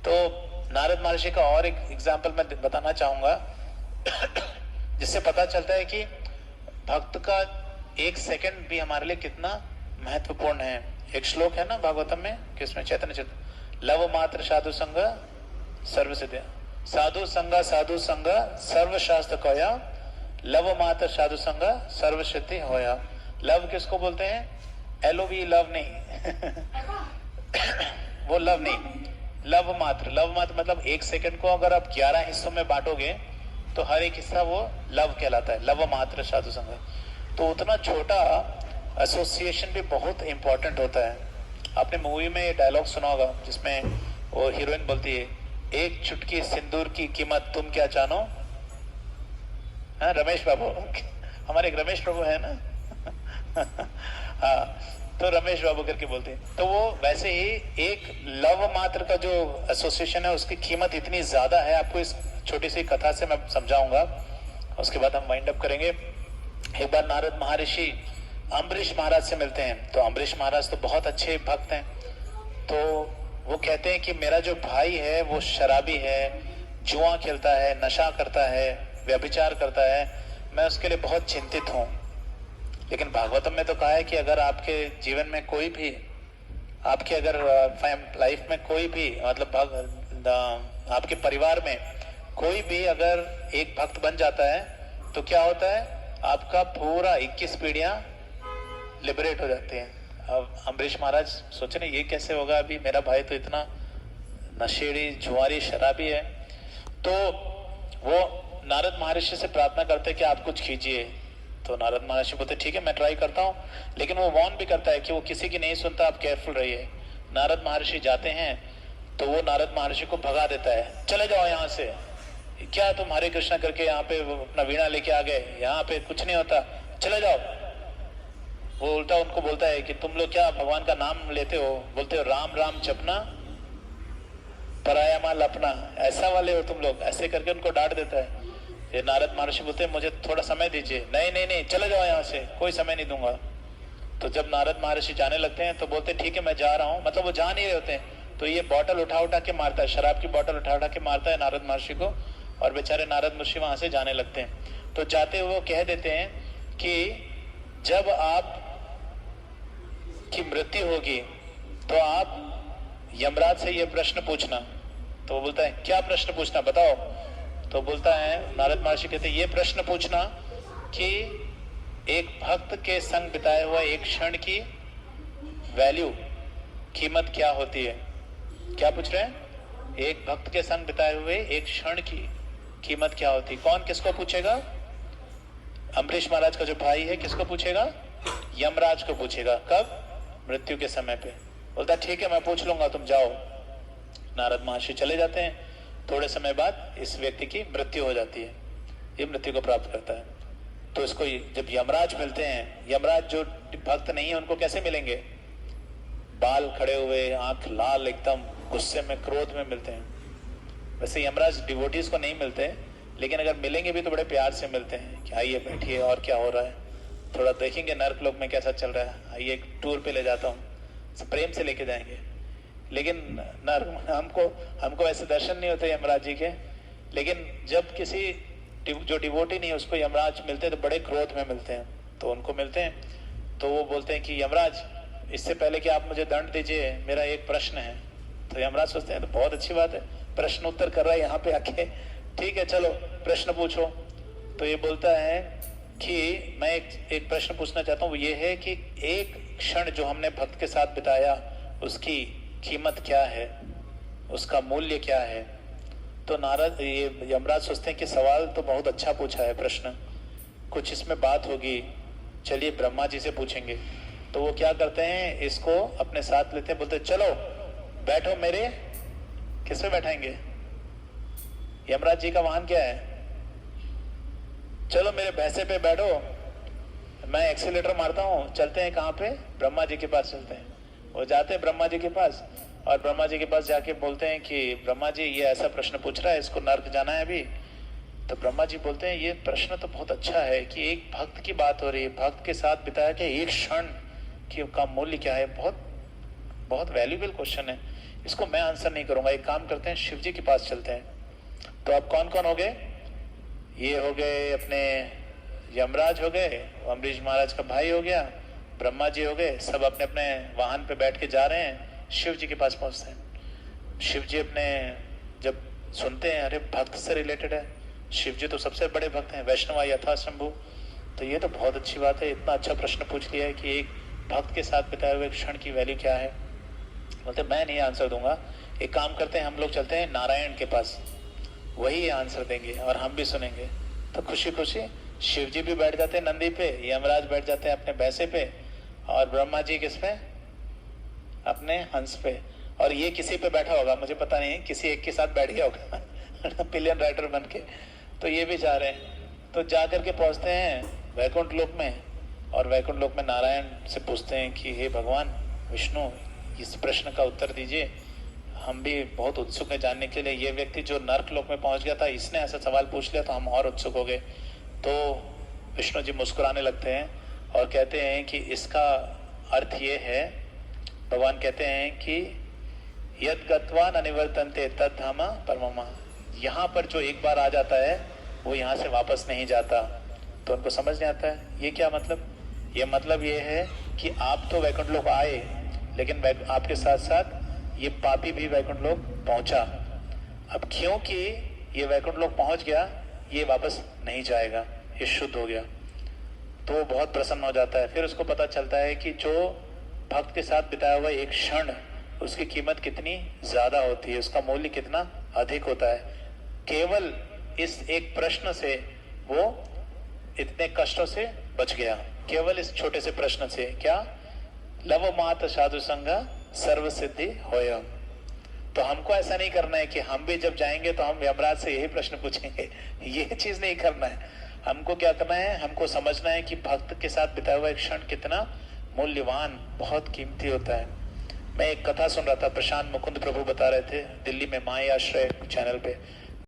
तो नारद महर्षि का और एक एग्जाम्पल मैं बताना चाहूंगा जिससे पता चलता है कि भक्त का एक सेकंड भी हमारे लिए कितना महत्वपूर्ण है। एक श्लोक है ना भागवतम में कि उसमें चैतन्य चैतन्य लव मात्र साधु संग सर्व सिद्ध, साधु संग सर्व शास्त्र कया, लव मात्र साधु संग सर्व सिद्धि होया। लव किसको बोलते हैं? LOV लव नहीं वो लव नहीं, लव मात्र। लव मात्र मतलब एक सेकंड को अगर आप 11 हिस्सों में बांटोगे तो हर एक हिस्सा वो लव कहलाता है, लव मात्र साधु संग। तो उतना छोटा एसोसिएशन भी बहुत इंपॉर्टेंट होता है। आपने मूवी में ये डायलॉग सुना होगा जिसमें वो हीरोइन बोलती है, एक चुटकी सिंदूर की कीमत तुम क्या जानो। हाँ, रमेश बाबू हमारे एक रमेश बाबू है ना हाँ, तो रमेश बाबू करके बोलते हैं। तो वो वैसे ही एक लव मात्र का जो एसोसिएशन है उसकी कीमत इतनी ज्यादा है। आपको इस छोटी सी कथा से मैं समझाऊंगा, उसके बाद हम वाइंड अप करेंगे। एक बार नारद महर्षि अम्बरीश महाराज से मिलते हैं। तो अम्बरीश महाराज तो बहुत अच्छे भक्त हैं। तो वो कहते हैं कि मेरा जो भाई है वो शराबी है, जुआ खेलता है, नशा करता है, व्यभिचार करता है, मैं उसके लिए बहुत चिंतित हूँ। लेकिन भागवतम में तो कहा है कि अगर आपके जीवन में कोई भी, आपके अगर लाइफ में कोई भी मतलब आपके परिवार में कोई भी अगर एक भक्त बन जाता है तो क्या होता है, आपका पूरा 21 पीढ़ियां लिबरेट हो जाती हैं। अब अम्बरीश महाराज सोचे नहीं ये कैसे होगा, अभी मेरा भाई तो इतना नशेड़ी जुआरी शराबी है। तो वो नारद महर्षि से प्रार्थना करते कि आप कुछ कीजिए। तो नारद महर्षि बोलते ठीक है मैं ट्राई करता हूँ, लेकिन वो वार्न भी करता है कि वो किसी की नहीं सुनता, आप केयरफुल रहिए। नारद महर्षि जाते हैं तो वो नारद महर्षि को भगा देता है, चले जाओ यहाँ से, क्या तुम हरे कृष्णा करके यहाँ पे अपना वीणा लेके आ गए, यहाँ पे कुछ नहीं होता, चले जाओ। वो उल्टा उनको बोलता है कि तुम लोग क्या भगवान का नाम लेते हो, बोलते हो राम राम जपना पराया माल अपना, ऐसा वाले हो तुम लोग, ऐसे करके उनको डांट देता है। ये नारद महर्षि बोलते हैं मुझे थोड़ा समय दीजिए, नहीं नहीं नहीं चले जाओ यहाँ से, कोई समय नहीं दूंगा। तो जब नारद महर्षि जाने लगते हैं तो बोलते ठीक है मैं जा रहा हूँ, मतलब वो जा नहीं रहे होते हैं। तो ये बॉटल उठा उठा के मारता है, शराब की बॉटल उठा उठा के मारता है नारद महर्षि को, और बेचारे नारद महर्षि वहां से जाने लगते हैं। तो जाते हुए वो कह देते हैं कि जब आप की मृत्यु होगी तो आप यमराज से ये प्रश्न पूछना। तो वो बोलता है क्या प्रश्न पूछना बताओ। तो बोलता है नारद महर्षि कहते ये प्रश्न पूछना कि एक भक्त के संग बिताए हुआ एक क्षण की वैल्यू, कीमत क्या होती है। क्या पूछ रहे हैं? एक भक्त के संग बिताए हुए एक क्षण की कीमत क्या होती। कौन किसको पूछेगा? अम्बरीश महाराज का जो भाई है किसको पूछेगा? यमराज को पूछेगा। कब? मृत्यु के समय पे। बोलता ठीक है मैं पूछ लूंगा, तुम जाओ। नारद महर्षि चले जाते हैं। थोड़े समय बाद इस व्यक्ति की मृत्यु हो जाती है, ये मृत्यु को प्राप्त करता है। तो इसको जब यमराज मिलते हैं, यमराज जो भक्त नहीं है उनको कैसे मिलेंगे? बाल खड़े हुए, आंख लाल, एकदम गुस्से में, क्रोध में मिलते हैं। वैसे यमराज डिवोटीज को नहीं मिलते, लेकिन अगर मिलेंगे भी तो बड़े प्यार से मिलते हैं कि आइए बैठिए, और क्या हो रहा है, थोड़ा देखेंगे नर्क लोक में कैसा चल रहा है, आइए एक टूर पे ले जाता हूँ, प्रेम से लेके जाएंगे। लेकिन नर्क हमको ऐसे दर्शन नहीं होते यमराज जी के। लेकिन जब किसी जो डिवोटी नहीं है उसको यमराज मिलते हैं तो बड़े क्रोध में मिलते हैं। तो उनको मिलते हैं तो वो बोलते हैं कि यमराज इससे पहले कि आप मुझे दंड दीजिए, मेरा एक प्रश्न है। तो यमराज सोचते हैं तो बहुत अच्छी बात है, प्रश्न उत्तर कर रहा है यहाँ पे आके, ठीक है चलो प्रश्न पूछो। तो ये बोलता है कि मैं एक प्रश्न पूछना चाहता हूँ, वो ये है कि एक क्षण जो हमने भक्त के साथ बिताया उसकी कीमत क्या है, उसका मूल्य क्या है। तो नारद ये यमराज सोचते हैं कि सवाल तो बहुत अच्छा पूछा है प्रश्न, कुछ इसमें बात होगी, चलिए ब्रह्मा जी से पूछेंगे। तो वो क्या करते हैं, इसको अपने साथ लेते हैं, बोलते चलो बैठो मेरे, किस पे बैठाएंगे? यमराज जी का वाहन क्या है? चलो मेरे भैंसे पे बैठो, मैं एक्सीलेटर मारता हूँ, चलते हैं कहाँ पे? ब्रह्मा जी के पास चलते हैं। वो जाते हैं ब्रह्मा जी के पास, और ब्रह्मा जी के पास जाके बोलते हैं कि ब्रह्मा जी ये ऐसा प्रश्न पूछ रहा है, इसको नर्क जाना है अभी। तो ब्रह्मा जी बोलते हैं ये प्रश्न तो बहुत अच्छा है कि एक भक्त की बात हो रही है, भक्त के साथ बिताया कि एक क्षण की का मूल्य क्या है। बहुत बहुत वैल्यूबल क्वेश्चन है, इसको मैं आंसर नहीं करूंगा। एक काम करते हैं, शिव जी के पास चलते हैं। तो अब कौन कौन हो गए? ये हो गए अपने यमराज हो गए, अम्बरीश महाराज का भाई हो गया, ब्रह्मा जी हो गए, सब अपने अपने वाहन पे बैठ के जा रहे हैं, शिव जी के पास पहुंचते हैं। शिव जी अपने जब सुनते हैं अरे भक्त से रिलेटेड है, शिव जी तो सबसे बड़े भक्त हैं, वैष्णवा यथा शंभु, तो ये तो बहुत अच्छी बात है, इतना अच्छा प्रश्न पूछ लिया है कि एक भक्त के साथ बिताए हुए क्षण की वैल्यू क्या है। बोलते मैं नहीं आंसर दूंगा, एक काम करते हैं, हम लोग चलते हैं नारायण के पास, वही आंसर देंगे और हम भी सुनेंगे। तो खुशी खुशी शिव जी भी बैठ जाते हैं नंदी पे, यमराज बैठ जाते हैं अपने भैंसे पे, और ब्रह्मा जी किस पे? अपने हंस पे। और ये किसी पे बैठा होगा मुझे पता नहीं, किसी एक के साथ बैठ गया होगा पिलियन राइडर बन के। तो ये भी जा रहे हैं, तो जा करके पहुंचते हैं वैकुंठ लोक में, और वैकुंठ लोक में नारायण से पूछते हैं कि हे भगवान विष्णु, इस प्रश्न का उत्तर दीजिए, हम भी बहुत उत्सुक हैं जानने के लिए। ये व्यक्ति जो नर्क लोक में पहुंच गया था, इसने ऐसा सवाल पूछ लिया तो हम और उत्सुक हो गए। तो विष्णु जी मुस्कुराने लगते हैं और कहते हैं कि इसका अर्थ ये है, भगवान कहते हैं कि यद गत्वा न निवर्तन्ते तद धाम परमम, यहाँ पर जो एक बार आ जाता है वो यहाँ से वापस नहीं जाता। तो उनको समझ नहीं आता है ये क्या मतलब? ये मतलब ये है कि आप तो वैकुंठ लोक आए, लेकिन आपके साथ साथ ये पापी भी वैकुंठ लोक पहुंचा। अब क्योंकि ये वैकुंठ लोक पहुंच गया, ये वापस नहीं जाएगा, ये शुद्ध हो गया। तो वो बहुत प्रसन्न हो जाता है। फिर उसको पता चलता है कि जो भक्त के साथ बिताया हुआ एक क्षण, उसकी कीमत कितनी ज्यादा होती है, उसका मूल्य कितना अधिक होता है। केवल इस एक प्रश्न से वो इतने कष्टों से बच गया, केवल इस छोटे से प्रश्न से। क्या? लव मात साधु संग सर्व सिद्धि होय। तो हमको ऐसा नहीं करना है कि हम भी जब जाएंगे तो हम यमराज से यही प्रश्न पूछेंगे, ये चीज नहीं करना है। हमको क्या करना है? हमको समझना है कि भक्त के साथ बिताया हुआ एक क्षण कितना मूल्यवान, बहुत कीमती होता है। मैं एक कथा सुन रहा था, प्रशांत मुकुंद प्रभु बता रहे थे, दिल्ली में माई आश्रय चैनल पे।